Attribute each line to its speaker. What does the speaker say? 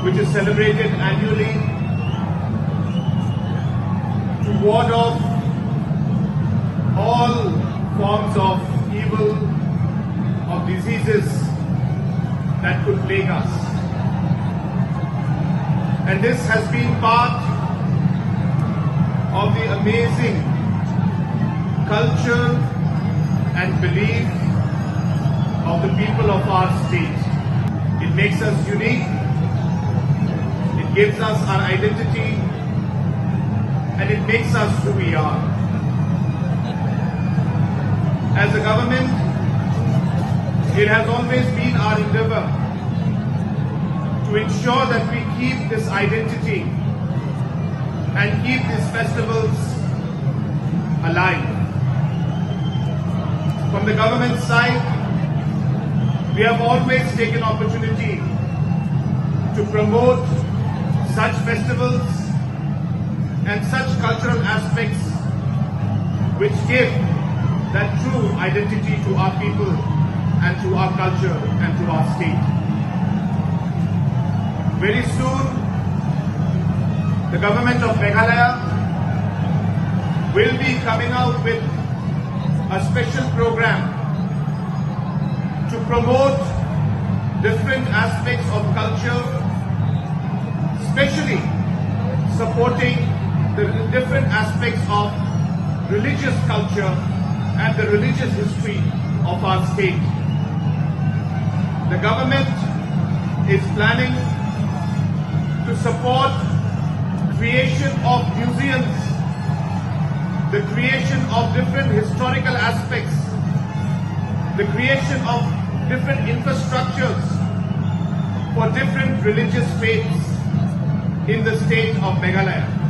Speaker 1: which is celebrated annually to ward off all forms of evil, of diseases that could plague us. And this has been part of the amazing culture and belief of the people of our state. It makes us unique, it gives us our identity, and it makes us who we are. As a government, it has always been our endeavor to ensure that we keep this identity and keep these festivals alive. From the government side, we have always taken opportunity to promote such festivals and such cultural aspects which give that true identity to our people and to our culture and to our state. Very soon, the government of Meghalaya will be coming out with a special program to promote different aspects of culture, especially supporting the different aspects of religious culture and the religious history of our state. The government is planning to support creation of museums, the creation of different historical aspects, the creation of different infrastructures for different religious faiths in the state of Meghalaya.